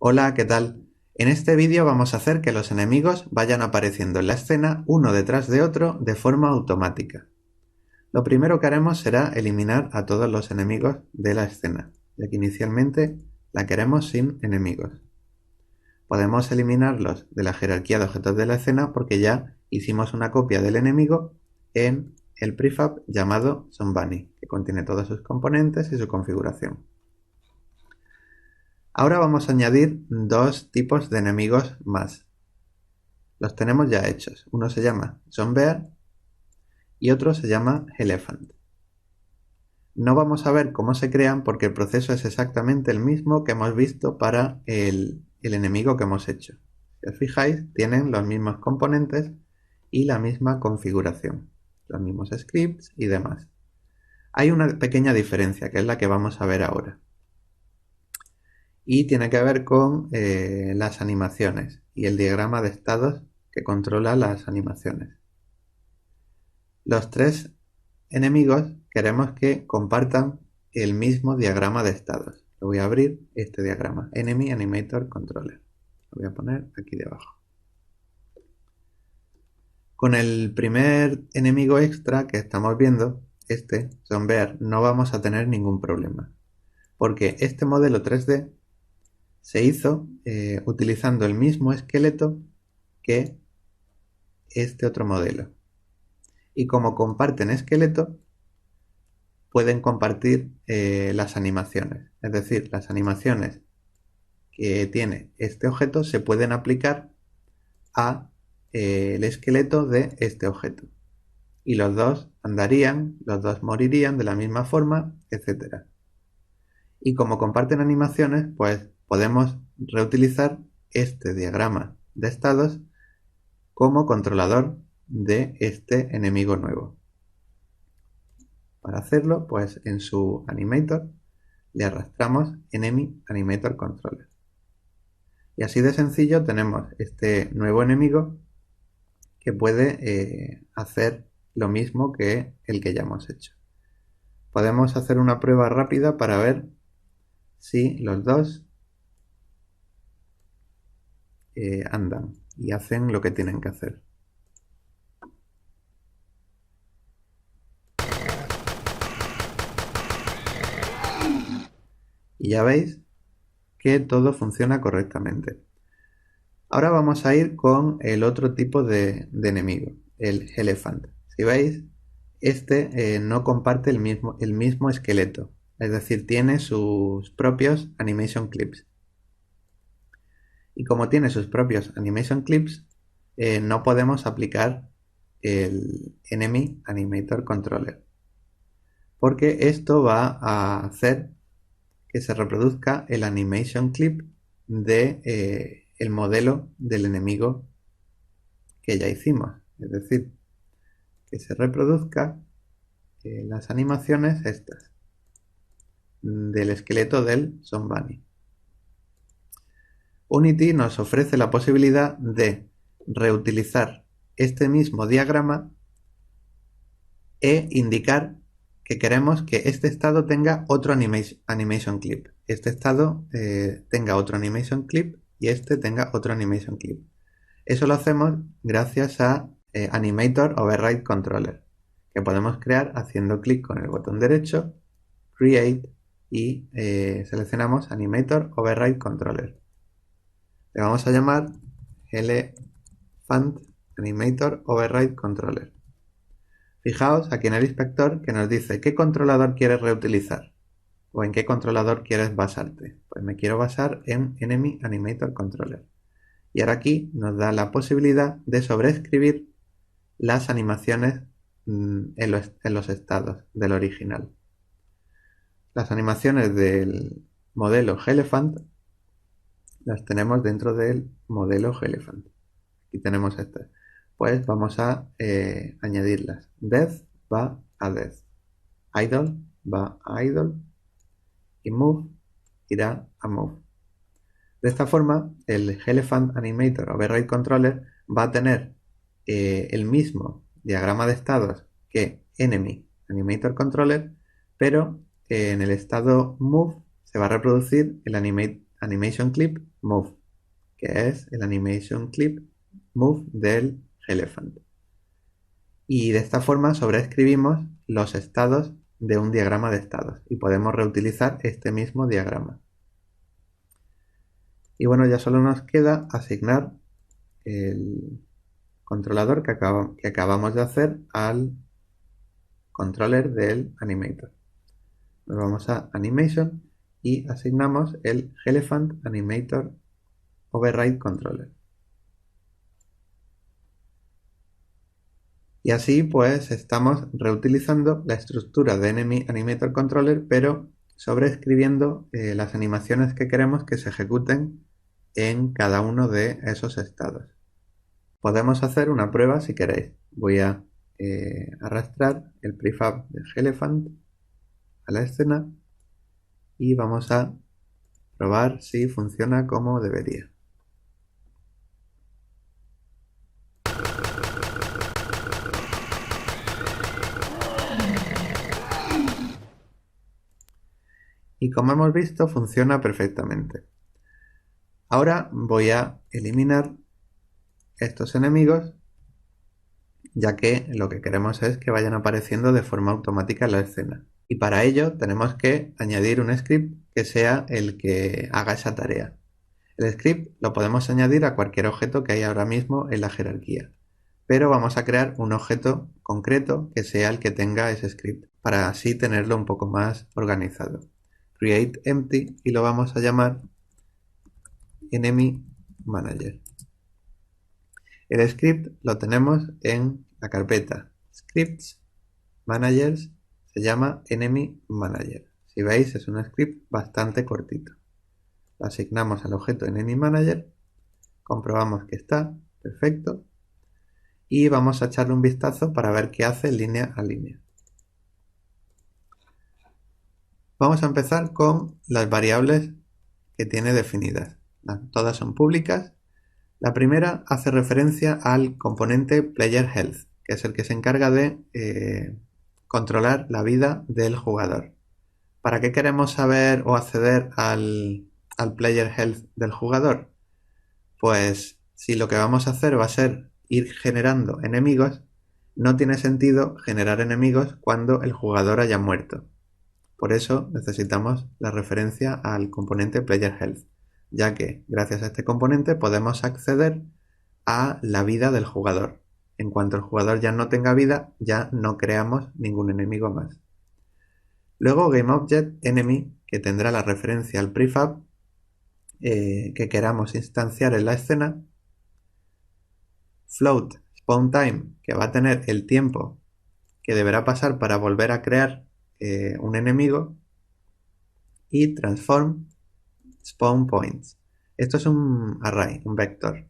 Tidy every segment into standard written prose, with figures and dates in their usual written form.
Hola, ¿qué tal? En este vídeo vamos a hacer que los enemigos vayan apareciendo en la escena uno detrás de otro de forma automática. Lo primero que haremos será eliminar a todos los enemigos de la escena, ya que inicialmente la queremos sin enemigos. Podemos eliminarlos de la jerarquía de objetos de la escena porque ya hicimos una copia del enemigo en el prefab llamado ZomBunny, que contiene todos sus componentes y su configuración. Ahora vamos a añadir dos tipos de enemigos más. Los tenemos ya hechos. Uno se llama Zombear y otro se llama Elephant. No vamos a ver cómo se crean porque el proceso es exactamente el mismo que hemos visto para el enemigo que hemos hecho. Si os fijáis, tienen los mismos componentes y la misma configuración, los mismos scripts y demás. Hay una pequeña diferencia que es la que vamos a ver ahora. Y tiene que ver con las animaciones y el diagrama de estados que controla las animaciones. Los tres enemigos queremos que compartan el mismo diagrama de estados. Lo voy a abrir este diagrama, Enemy Animator Controller. Lo voy a poner aquí debajo. Con el primer enemigo extra que estamos viendo, este, Zombear, no vamos a tener ningún problema. Porque este modelo 3D se hizo utilizando el mismo esqueleto que este otro modelo. Y como comparten esqueleto, pueden compartir las animaciones. Es decir, las animaciones que tiene este objeto se pueden aplicar a el esqueleto de este objeto. Y los dos andarían, los dos morirían de la misma forma, etc. Y como comparten animaciones, pues podemos reutilizar este diagrama de estados como controlador de este enemigo nuevo. Para hacerlo, pues en su animator le arrastramos Enemy Animator Controller. Y así de sencillo tenemos este nuevo enemigo que puede hacer lo mismo que el que ya hemos hecho. Podemos hacer una prueba rápida para ver si los dos andan y hacen lo que tienen que hacer. Y ya veis que todo funciona correctamente. Ahora vamos a ir con el otro tipo de enemigo, el Elephant. Si veis, este no comparte el mismo esqueleto, es decir, tiene sus propios animation clips. Y como tiene sus propios animation clips, no podemos aplicar el Enemy Animator Controller, porque esto va a hacer que se reproduzca el animation clip de el modelo del enemigo que ya hicimos, es decir, que se reproduzca las animaciones estas del esqueleto del ZomBunny. Unity nos ofrece la posibilidad de reutilizar este mismo diagrama e indicar que queremos que este estado tenga otro animation clip, este estado tenga otro animation clip y este tenga otro animation clip. Eso lo hacemos gracias a Animator Override Controller, que podemos crear haciendo clic con el botón derecho, Create, y seleccionamos Animator Override Controller. Le vamos a llamar Elephant Animator Override Controller. Fijaos aquí en el inspector que nos dice qué controlador quieres reutilizar o en qué controlador quieres basarte. Pues me quiero basar en Enemy Animator Controller. Y ahora aquí nos da la posibilidad de sobreescribir las animaciones en los estados del original. Las animaciones del modelo Elephant las tenemos dentro del modelo Elephant. Aquí tenemos estas. Pues vamos a añadirlas. Death va a Death. Idle va a Idle. Y Move irá a Move. De esta forma, el Elephant Animator Override Controller va a tener el mismo diagrama de estados que Enemy Animator Controller, pero en el estado Move se va a reproducir el Animation Clip move, que es el animation clip move del elephant. Y de esta forma sobreescribimos los estados de un diagrama de estados y podemos reutilizar este mismo diagrama. Y bueno, ya solo nos queda asignar el controlador que acabamos de hacer al controller del animator. Nos vamos a Animation y asignamos el Elephant Animator Override Controller. Y así pues estamos reutilizando la estructura de Enemy Animator Controller, pero sobreescribiendo las animaciones que queremos que se ejecuten en cada uno de esos estados. Podemos hacer una prueba si queréis. Voy a arrastrar el prefab de Elephant a la escena y vamos a probar si funciona como debería. Y como hemos visto, funciona perfectamente. Ahora voy a eliminar estos enemigos, ya que lo que queremos es que vayan apareciendo de forma automática en la escena. Y para ello tenemos que añadir un script que sea el que haga esa tarea. El script lo podemos añadir a cualquier objeto que hay ahora mismo en la jerarquía, pero vamos a crear un objeto concreto que sea el que tenga ese script, para así tenerlo un poco más organizado. Create empty y lo vamos a llamar Enemy Manager. El script lo tenemos en la carpeta Scripts, Managers, se llama Enemy Manager. Si veis, es un script bastante cortito. Lo asignamos al objeto Enemy Manager, comprobamos que está perfecto y vamos a echarle un vistazo para ver qué hace línea a línea. Vamos a empezar con las variables que tiene definidas. Todas son públicas. La primera hace referencia al componente Player Health, que es el que se encarga de controlar la vida del jugador. ¿Para qué queremos saber o acceder al Player Health del jugador? Pues si lo que vamos a hacer va a ser ir generando enemigos, no tiene sentido generar enemigos cuando el jugador haya muerto. Por eso necesitamos la referencia al componente Player Health, ya que gracias a este componente podemos acceder a la vida del jugador. En cuanto el jugador ya no tenga vida, ya no creamos ningún enemigo más. Luego GameObjectEnemy, que tendrá la referencia al prefab que queramos instanciar en la escena. Float SpawnTime, que va a tener el tiempo que deberá pasar para volver a crear un enemigo. Y Transform SpawnPoints. Esto es un array, un vector,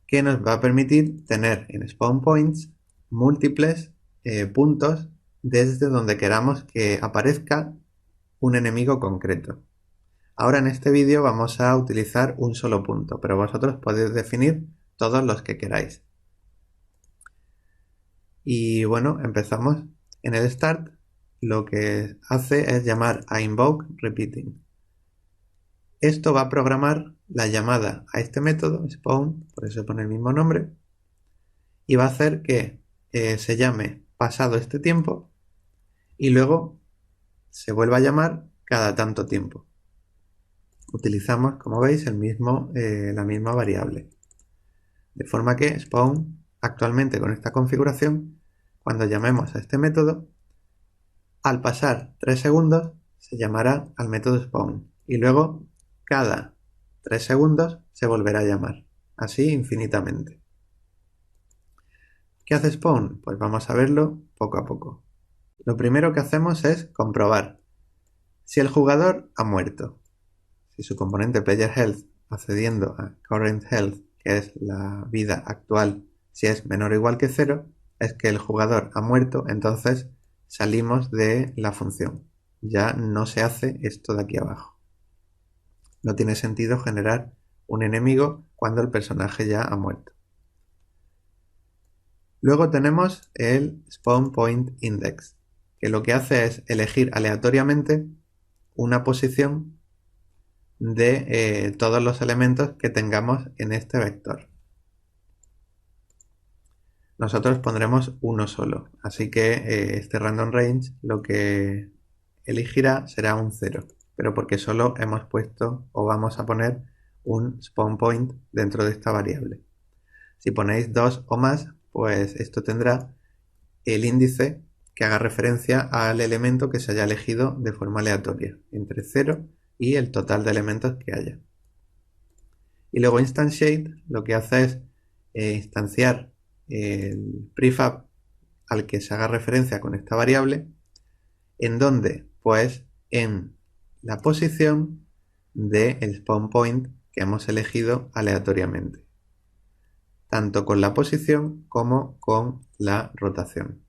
que nos va a permitir tener en SpawnPoints múltiples puntos desde donde queramos que aparezca un enemigo concreto. Ahora en este vídeo vamos a utilizar un solo punto, pero vosotros podéis definir todos los que queráis. Y bueno, empezamos. En el start lo que hace es llamar a invoke repeating. Esto va a programar la llamada a este método, spawn, por eso pone el mismo nombre, y va a hacer que se llame pasado este tiempo y luego se vuelva a llamar cada tanto tiempo. Utilizamos, como veis, la misma variable. De forma que spawn, actualmente con esta configuración, cuando llamemos a este método, al pasar 3 segundos se llamará al método spawn y luego cada 3 segundos se volverá a llamar, así infinitamente. ¿Qué hace spawn? Pues vamos a verlo poco a poco. Lo primero que hacemos es comprobar si el jugador ha muerto. Si su componente Player Health accediendo a Current Health, que es la vida actual, si es menor o igual que 0, es que el jugador ha muerto, entonces salimos de la función. Ya no se hace esto de aquí abajo. No tiene sentido generar un enemigo cuando el personaje ya ha muerto. Luego tenemos el Spawn Point Index, que lo que hace es elegir aleatoriamente una posición de todos los elementos que tengamos en este vector. Nosotros pondremos uno solo, así que este random range lo que elegirá será un 0, pero porque solo hemos puesto o vamos a poner un spawn point dentro de esta variable. Si ponéis 2 o más, pues esto tendrá el índice que haga referencia al elemento que se haya elegido de forma aleatoria, entre 0 y el total de elementos que haya. Y luego instantiate lo que hace es instanciar el prefab al que se haga referencia con esta variable, en donde, pues, en la posición del spawn point que hemos elegido aleatoriamente, tanto con la posición como con la rotación.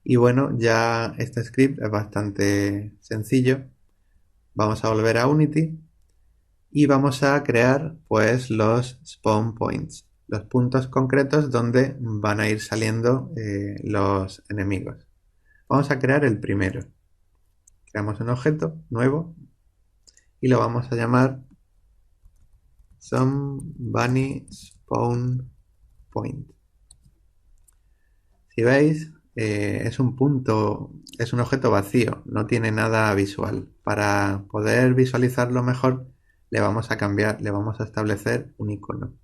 Y bueno, ya este script es bastante sencillo. Vamos a volver a Unity y vamos a crear pues los spawn points, los puntos concretos donde van a ir saliendo los enemigos. Vamos a crear el primero. Creamos un objeto nuevo y lo vamos a llamar Bunny Spawn Point. Si veis, es un punto, es un objeto vacío, no tiene nada visual. Para poder visualizarlo mejor, le vamos a cambiar, le vamos a establecer un icono.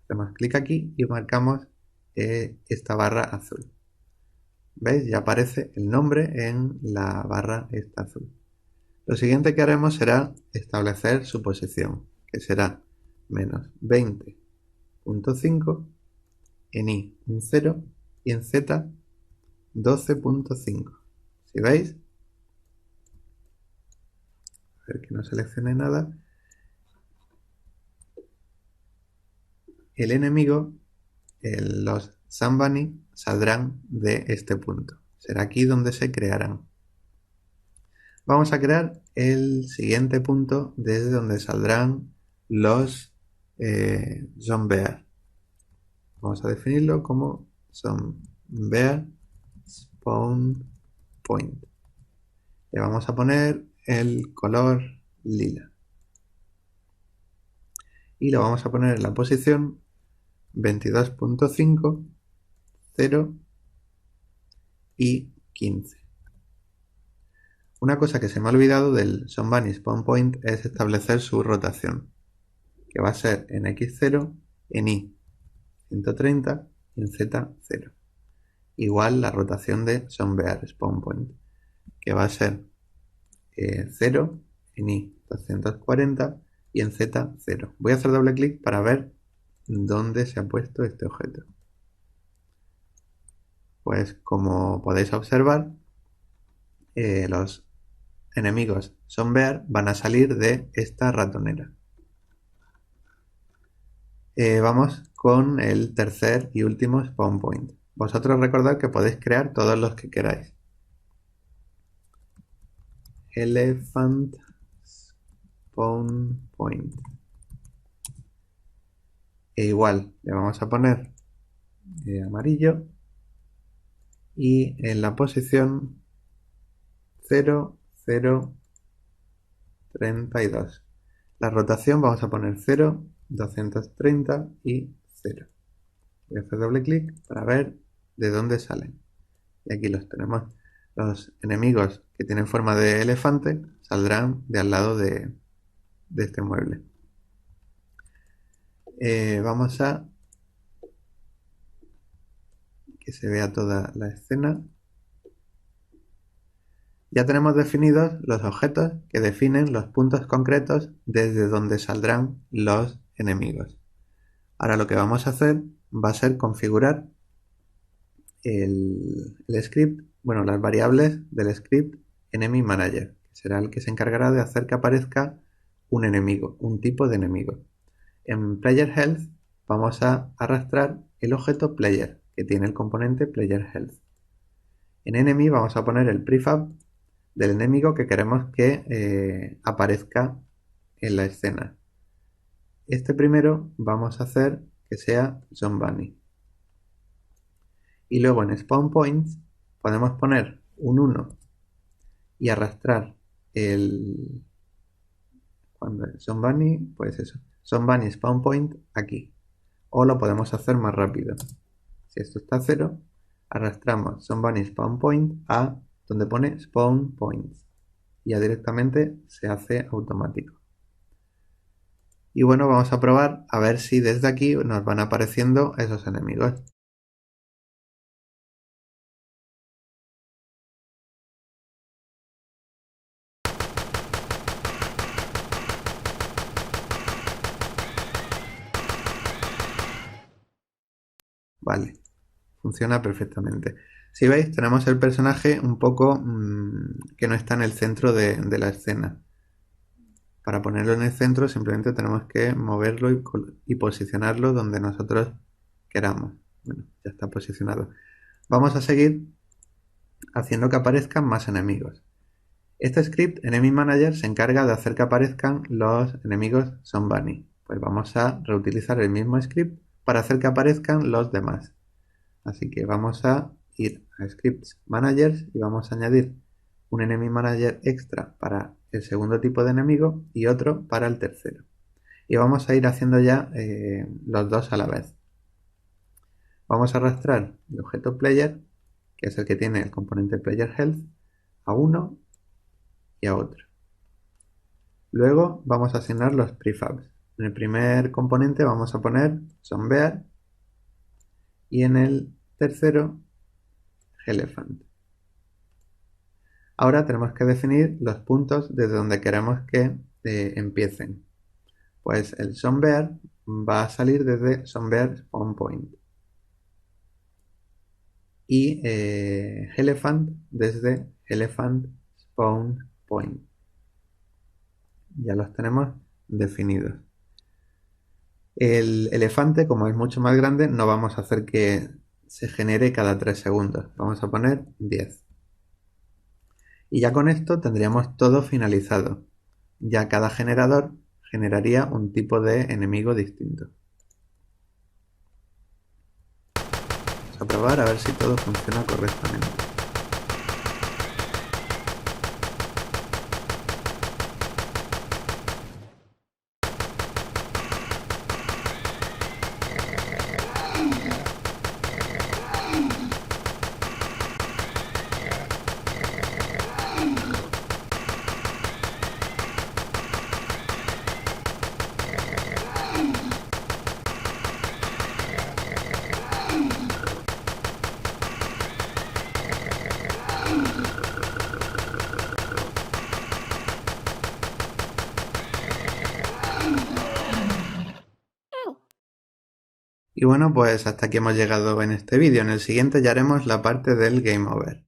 Hacemos clic aquí y marcamos esta barra azul. ¿Veis? Ya aparece el nombre en la barra esta azul. Lo siguiente que haremos será establecer su posición, que será menos 20.5, en Y un 0 y en Z 12.5. Si veis, a ver que no seleccione nada, el enemigo, los Bunny saldrán de este punto. Será aquí donde se crearán. Vamos a crear el siguiente punto desde donde saldrán los Zombear. Vamos a definirlo como Zombear Spawn Point. Le vamos a poner el color lila. Y lo vamos a poner en la posición 22.5, 0 y 15. Una cosa que se me ha olvidado del Bunny Spawn Point es establecer su rotación, que va a ser en X0, en Y 130 y en Z 0. Igual la rotación de Bear Spawn Point, que va a ser 0 en Y 240 y en Z 0. Voy a hacer doble clic para ver dónde se ha puesto este objeto. Pues como podéis observar, los enemigos Bear van a salir de esta ratonera. Vamos con el tercer y último spawn point. Vosotros recordad que podéis crear todos los que queráis. Elephant Spawn Point. E igual, le vamos a poner amarillo y en la posición 0, 0, 32. La rotación vamos a poner 0, 230 y 0. Voy a hacer doble clic para ver de dónde salen. Y aquí los tenemos. Los enemigos que tienen forma de elefante saldrán de al lado de este mueble. Vamos a que se vea toda la escena. Ya tenemos definidos los objetos que definen los puntos concretos desde donde saldrán los enemigos. Ahora lo que vamos a hacer va a ser configurar el script, bueno, las variables del script Enemy Manager, que será el que se encargará de hacer que aparezca un enemigo, un tipo de enemigo. En Player Health vamos a arrastrar el objeto Player, que tiene el componente Player Health. En Enemy vamos a poner el prefab del enemigo que queremos que aparezca en la escena. Este primero vamos a hacer que sea Bunny. Y luego en Spawn Points podemos poner un 1 y arrastrar cuando son bunny, pues eso, son bunny spawn point aquí. O lo podemos hacer más rápido. Si esto está a 0, arrastramos son bunny spawn point a donde pone spawn points. Y ya directamente se hace automático. Y bueno, vamos a probar a ver si desde aquí nos van apareciendo esos enemigos. Vale, funciona perfectamente. Si veis, tenemos el personaje un poco que no está en el centro de la escena. Para ponerlo en el centro simplemente tenemos que moverlo y posicionarlo donde nosotros queramos. Bueno, ya está posicionado. Vamos a seguir haciendo que aparezcan más enemigos. Este script, Enemy Manager, se encarga de hacer que aparezcan los enemigos Sonbunny. Pues vamos a reutilizar el mismo script para hacer que aparezcan los demás. Así que vamos a ir a Scripts Managers y vamos a añadir un Enemy Manager extra para el segundo tipo de enemigo y otro para el tercero. Y vamos a ir haciendo ya los dos a la vez. Vamos a arrastrar el objeto Player, que es el que tiene el componente Player Health, a uno y a otro. Luego vamos a asignar los prefabs. En el primer componente vamos a poner Sonbear y en el tercero Elephant. Ahora tenemos que definir los puntos desde donde queremos que empiecen. Pues el Sonbear va a salir desde Sonbear Spawn Point y Elephant desde Elephant Spawn Point. Ya los tenemos definidos. El elefante, como es mucho más grande, no vamos a hacer que se genere cada 3 segundos. Vamos a poner 10. Y ya con esto tendríamos todo finalizado. Ya cada generador generaría un tipo de enemigo distinto. Vamos a probar a ver si todo funciona correctamente. Y bueno, pues hasta aquí hemos llegado en este vídeo. En el siguiente ya haremos la parte del Game Over.